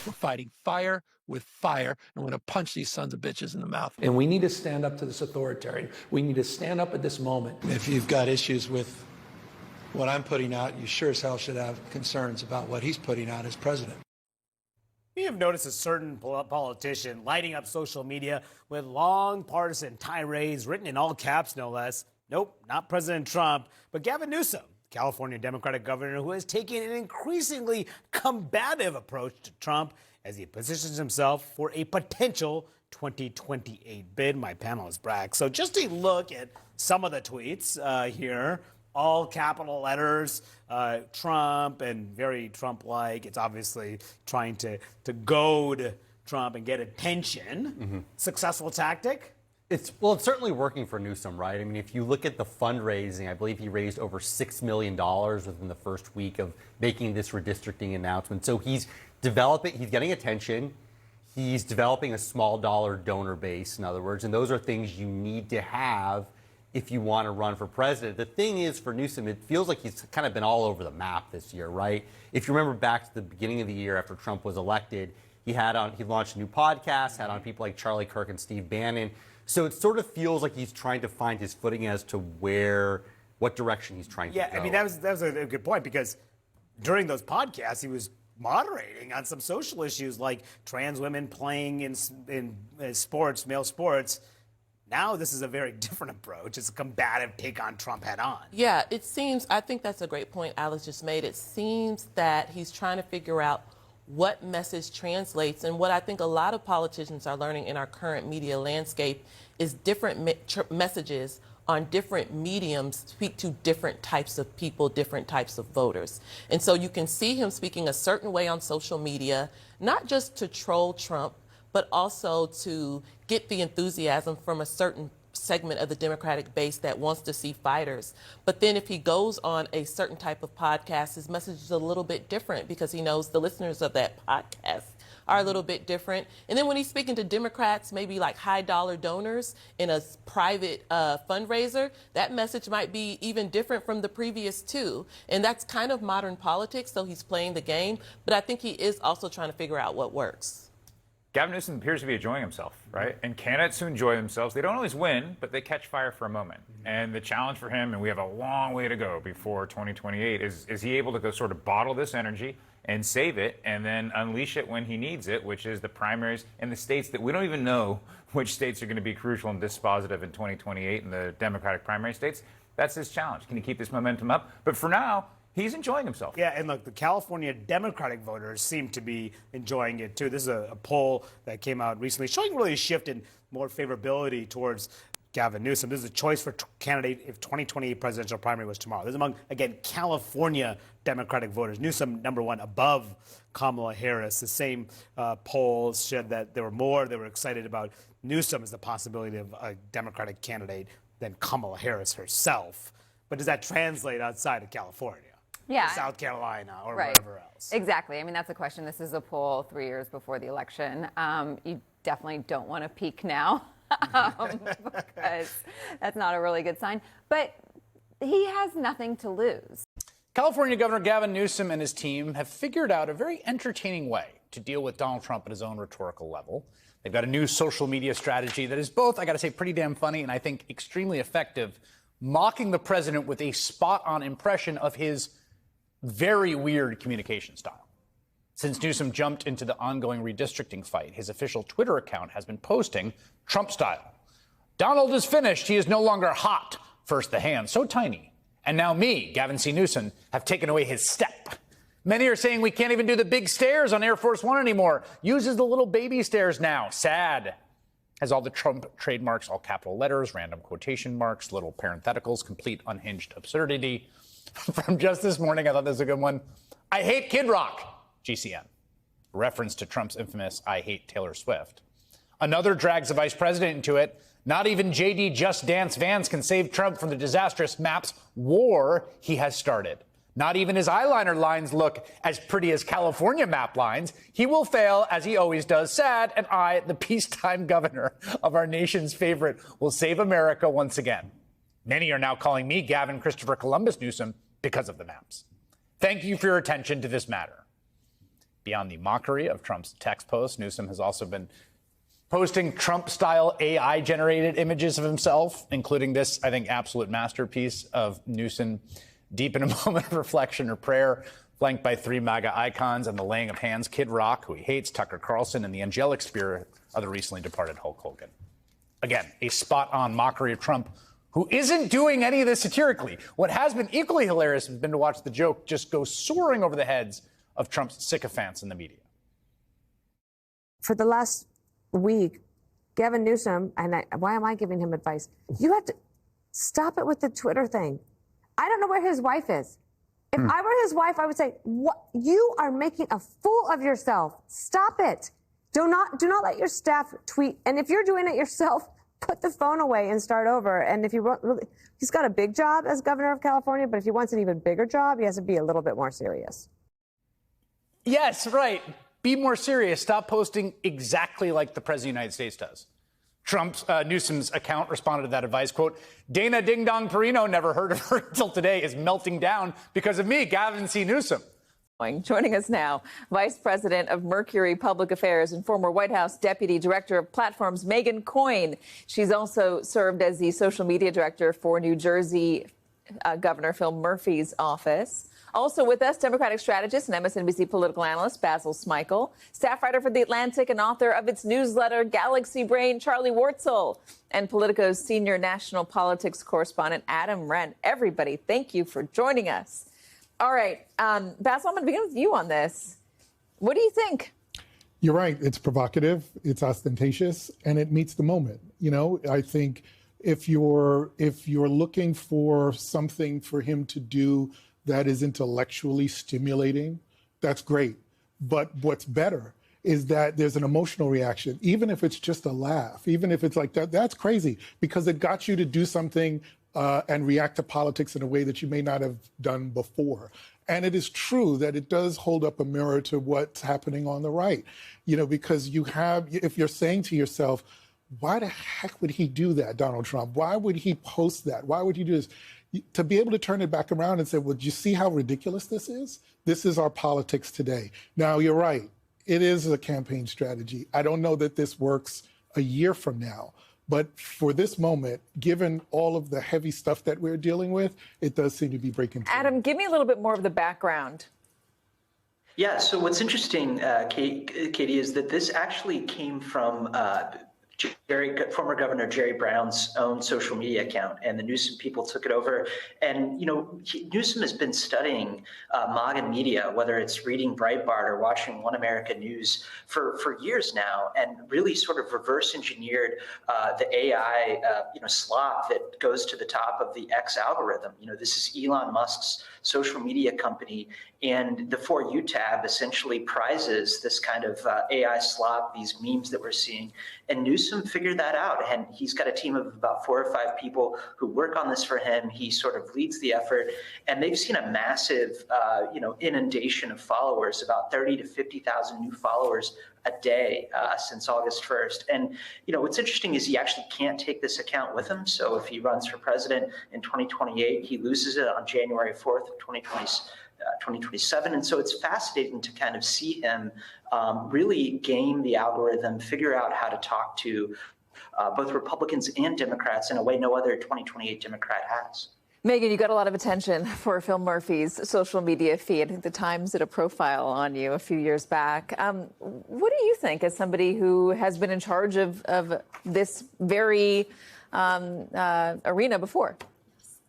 We're fighting fire with fire, and we're going to punch these sons of bitches in the mouth. And we need to stand up to this authoritarian. We need to stand up at this moment. If you've got issues with what I'm putting out, you sure as hell should have concerns about what he's putting out as president. You have noticed a certain politician lighting up social media with long partisan tirades written in all caps, no less. Nope, not President Trump, but Gavin Newsom, California Democratic governor, who has taken an increasingly combative approach to Trump as he positions himself for a potential 2028 bid. My panelist brags. So just a look at some of the tweets here. All capital letters, Trump, and very Trump-like. It's obviously trying to goad Trump and get attention. Mm-hmm. Successful tactic? It's certainly working for Newsom, right? I mean, if you look at the fundraising, I believe he raised over $6 million within the first week of making this redistricting announcement. So he's getting attention. He's developing a small dollar donor base, in other words, and those are things you need to have if you want to run for president. The thing is, for Newsom, it feels like he's kind of been all over the map this year, right? If you remember back to the beginning of the year after Trump was elected, he launched a new podcast, had on people like Charlie Kirk and Steve Bannon. So it sort of feels like he's trying to find his footing as to what direction he's trying to go. Yeah, I mean, that was a good point, because during those podcasts, he was moderating on some social issues like trans women playing in sports, male sports. Now this is a very different approach. It's a combative take on Trump head on. Yeah, I think that's a great point Alex just made. It seems that he's trying to figure out what message translates. And what I think a lot of politicians are learning in our current media landscape is different messages on different mediums speak to different types of people, different types of voters. And so you can see him speaking a certain way on social media, not just to troll Trump, but also to get the enthusiasm from a certain segment of the Democratic base that wants to see fighters. But then if he goes on a certain type of podcast, his message is a little bit different because he knows the listeners of that podcast are a little bit different. And then when he's speaking to Democrats, maybe like high dollar donors in a private fundraiser, that message might be even different from the previous two. And that's kind of modern politics, so he's playing the game. But I think he is also trying to figure out what works. Gavin Newsom appears to be enjoying himself, right? And candidates who enjoy themselves, they don't always win, but they catch fire for a moment. And the challenge for him, and we have a long way to go before 2028, is he able to go sort of bottle this energy and save it and then unleash it when he needs it, which is the primaries in the states that we don't even know which states are going to be crucial and dispositive in 2028 in the Democratic primary states. That's his challenge. Can he keep this momentum up? But for now, he's enjoying himself. Yeah, and look, the California Democratic voters seem to be enjoying it, too. This is a poll that came out recently showing really a shift in more favorability towards Gavin Newsom. This is a choice for candidate if 2028 presidential primary was tomorrow. This is among, again, California Democratic voters. Newsom, number one, above Kamala Harris. The same polls said that they were excited about Newsom as the possibility of a Democratic candidate than Kamala Harris herself. But does that translate outside of California? Yeah. South Carolina or right. wherever else. Exactly. I mean, that's a question. This is a poll 3 years before the election. You definitely don't want to peak now because that's not a really good sign. But he has nothing to lose. California Governor Gavin Newsom and his team have figured out a very entertaining way to deal with Donald Trump at his own rhetorical level. They've got a new social media strategy that is both, I got to say, pretty damn funny and I think extremely effective, mocking the president with a spot-on impression of his very weird communication style. Since Newsom jumped into the ongoing redistricting fight, his official Twitter account has been posting Trump style. Donald is finished. He is no longer hot. First the hand, so tiny. And now me, Gavin C. Newsom, have taken away his step. Many are saying we can't even do the big stairs on Air Force One anymore. Uses the little baby stairs now. Sad. Has all the Trump trademarks, all capital letters, random quotation marks, little parentheticals, complete unhinged absurdity. From just this morning, I thought this was a good one. I hate Kid Rock, GCN. Reference to Trump's infamous I hate Taylor Swift. Another drags the vice president into it. Not even JD Just Dance Vans can save Trump from the disastrous maps war he has started. Not even his eyeliner lines look as pretty as California map lines. He will fail, as he always does. Sad, and I, the peacetime governor of our nation's favorite, will save America once again. Many are now calling me Gavin Christopher Columbus Newsom because of the maps. Thank you for your attention to this matter. Beyond the mockery of Trump's text posts, Newsom has also been posting Trump-style AI-generated images of himself, including this, I think, absolute masterpiece of Newsom deep in a moment of reflection or prayer, flanked by 3 MAGA icons and the laying of hands, Kid Rock, who he hates, Tucker Carlson, and the angelic spirit of the recently departed Hulk Hogan. Again, a spot-on mockery of Trump, who isn't doing any of this satirically. What has been equally hilarious has been to watch the joke just go soaring over the heads of Trump's sycophants in the media. For the last week, Gavin Newsom, why am I giving him advice? You have to stop it with the Twitter thing. I don't know where his wife is. If I were his wife, I would say, "What? You are making a fool of yourself. Stop it. Do not let your staff tweet. And if you're doing it yourself, put the phone away and start over. And if you really, he's got a big job as governor of California, but if he wants an even bigger job, he has to be a little bit more serious." Yes, right. Be more serious. Stop posting exactly like the President of the United States does. Newsom's account responded to that advice, quote, "Dana Ding Dong Perino, never heard of her until today, is melting down because of me, Gavin C. Newsom." Joining us now, Vice President of Mercury Public Affairs and former White House Deputy Director of Platforms, Megan Coyne. She's also served as the social media director for New Jersey Governor Phil Murphy's office. Also with us, Democratic strategist and MSNBC political analyst Basil Smikle, staff writer for The Atlantic and author of its newsletter Galaxy Brain, Charlie Wartzel, and Politico's senior national politics correspondent Adam Wren. Everybody, thank you for joining us. All right, Basil, I'm going to begin with you on this. What do you think? You're right. It's provocative, it's ostentatious, and it meets the moment. You know, I think if you're looking for something for him to do that is intellectually stimulating, that's great. But what's better is that there's an emotional reaction, even if it's just a laugh, even if it's like that, that's crazy, because it got you to do something and react to politics in a way that you may not have done before. And it is true that it does hold up a mirror to what's happening on the right, you know, because if you're saying to yourself, why the heck would he do that, Donald Trump? Why would he post that? Why would he do this? To be able to turn it back around and say, well, do you see how ridiculous this is? This is our politics today. Now, you're right. It is a campaign strategy. I don't know that this works a year from now. But for this moment, given all of the heavy stuff that we're dealing with, it does seem to be breaking through. Adam, give me a little bit more of the background. Yeah, so what's interesting, Katie, is that this actually came from former Governor Jerry Brown's own social media account, and the Newsom people took it over. And, you know, Newsom has been studying MAGA media, whether it's reading Breitbart or watching One America News for years now, and really sort of reverse engineered the AI, slop that goes to the top of the X algorithm. You know, this is Elon Musk's social media company, and the For You tab essentially prizes this kind of AI slop, these memes that we're seeing. And Newsom figured that out, and he's got a team of about 4 or 5 people who work on this for him. He sort of leads the effort, and they've seen a massive, inundation of followers, about 30 to 50,000 new followers a day since August 1st. And, you know, what's interesting is he actually can't take this account with him. So if he runs for president in 2028, he loses it on January 4th of 2027. And so it's fascinating to kind of see him really game the algorithm, figure out how to talk to both Republicans and Democrats in a way no other 2028 Democrat has. Megan, you got a lot of attention for Phil Murphy's social media feed. I think the Times did a profile on you a few years back. What do you think, as somebody who has been in charge of this very arena before?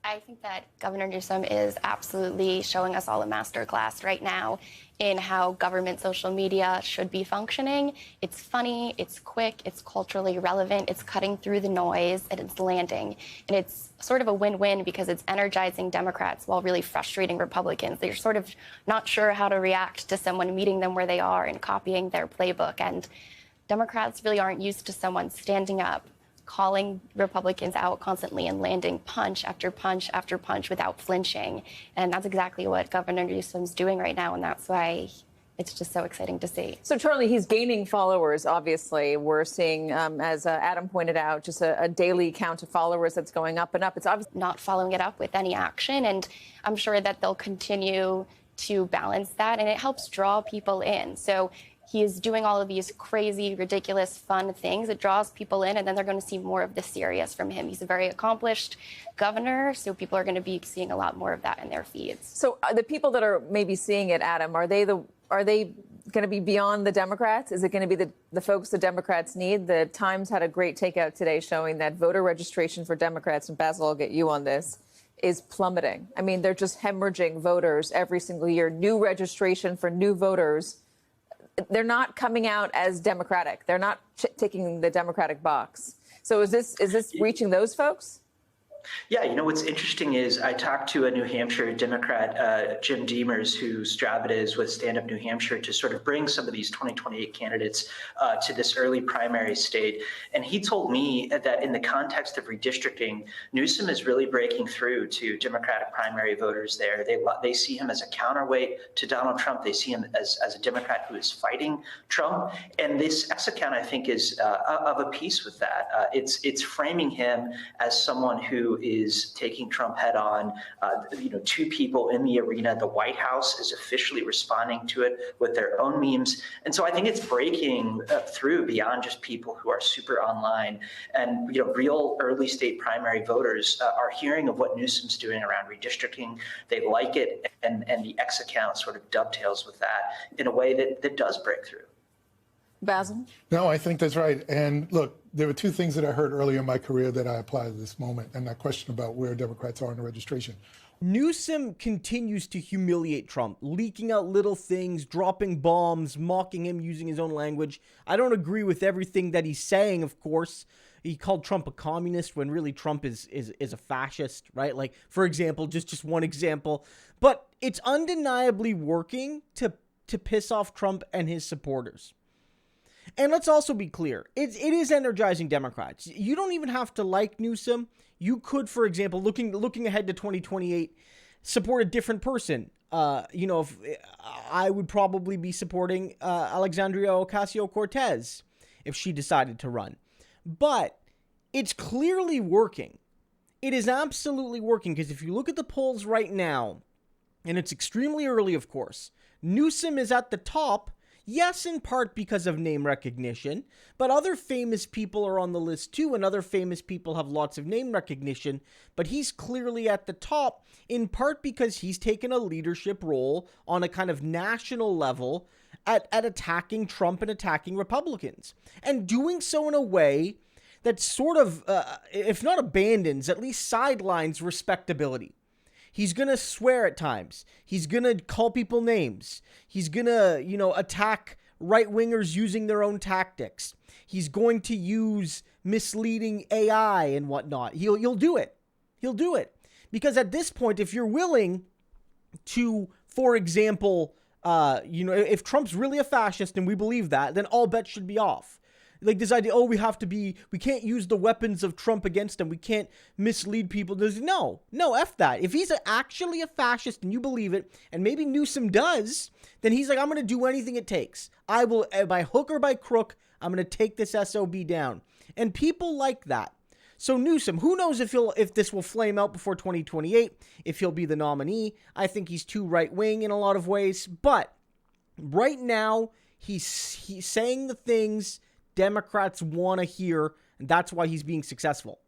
I think that Governor Newsom is absolutely showing us all a masterclass right now in how government social media should be functioning. It's funny, it's quick, it's culturally relevant, it's cutting through the noise, and it's landing. And it's sort of a win-win because it's energizing Democrats while really frustrating Republicans. They're sort of not sure how to react to someone meeting them where they are and copying their playbook. And Democrats really aren't used to someone standing up, calling Republicans out constantly and landing punch after punch after punch without flinching. And that's exactly what Governor Newsom's doing right now, and that's why it's just so exciting to see. So, Charlie, he's gaining followers, obviously. We're seeing, as Adam pointed out, just a daily count of followers that's going up and up. It's obviously not following it up with any action, and I'm sure that they'll continue to balance that, and it helps draw people in. So he is doing all of these crazy, ridiculous, fun things. It draws people in, and then they're going to see more of the serious from him. He's a very accomplished governor, so people are going to be seeing a lot more of that in their feeds. So the people that are maybe seeing it, Adam, are they going to be beyond the Democrats? Is it going to be the folks the Democrats need? The Times had a great takeout today showing that voter registration for Democrats, and Basil, I'll get you on this, is plummeting. I mean, they're just hemorrhaging voters every single year. New registration for new voters. They're not coming out as Democratic. They're not ticking the Democratic box. So is this reaching those folks? Yeah, what's interesting is I talked to a New Hampshire Democrat, Jim Demers, whose job it is with Stand Up New Hampshire to sort of bring some of these 2028 candidates to this early primary state. And he told me that in the context of redistricting, Newsom is really breaking through to Democratic primary voters there. They see him as a counterweight to Donald Trump. They see him as a Democrat who is fighting Trump. And this X account, I think, is of a piece with that. It's framing him as someone who is taking Trump head on. Two people in the arena. The White House is officially responding to it with their own memes. And so I think it's breaking through beyond just people who are super online. And, real early state primary voters are hearing of what Newsom's doing around redistricting. They like it. And the X account sort of dovetails with that in a way that does break through. Basil? No, I think that's right. And look, there were two things that I heard earlier in my career that I apply to this moment, and that question about where Democrats are in the registration. Newsom continues to humiliate Trump, leaking out little things, dropping bombs, mocking him using his own language. I don't agree with everything that he's saying, of course. He called Trump a communist when really Trump is a fascist, right? Like, for example, just one example. But it's undeniably working to piss off Trump and his supporters. And let's also be clear, it is energizing Democrats. You don't even have to like Newsom. You could, for example, looking ahead to 2028, support a different person. If I would probably be supporting Alexandria Ocasio-Cortez if she decided to run. But it's clearly working. It is absolutely working, because if you look at the polls right now, and it's extremely early, of course, Newsom is at the top. Yes, in part because of name recognition, but other famous people are on the list too, and other famous people have lots of name recognition, but he's clearly at the top, in part because he's taken a leadership role on a kind of national level at attacking Trump and attacking Republicans, and doing so in a way that sort of, if not abandons, at least sidelines respectability. He's going to swear at times. He's going to call people names. He's going to, attack right-wingers using their own tactics. He's going to use misleading AI and whatnot. He'll do it. He'll do it. Because at this point, if you're willing to, for example, if Trump's really a fascist and we believe that, then all bets should be off. Like this idea, we can't use the weapons of Trump against him. We can't mislead people. No, F that. If he's actually a fascist and you believe it, and maybe Newsom does, then he's like, I'm going to do anything it takes. I will, by hook or by crook, I'm going to take this SOB down. And people like that. So Newsom, who knows if this will flame out before 2028, if he'll be the nominee. I think he's too right-wing in a lot of ways. But right now, he's saying the things Democrats want to hear, and that's why he's being successful.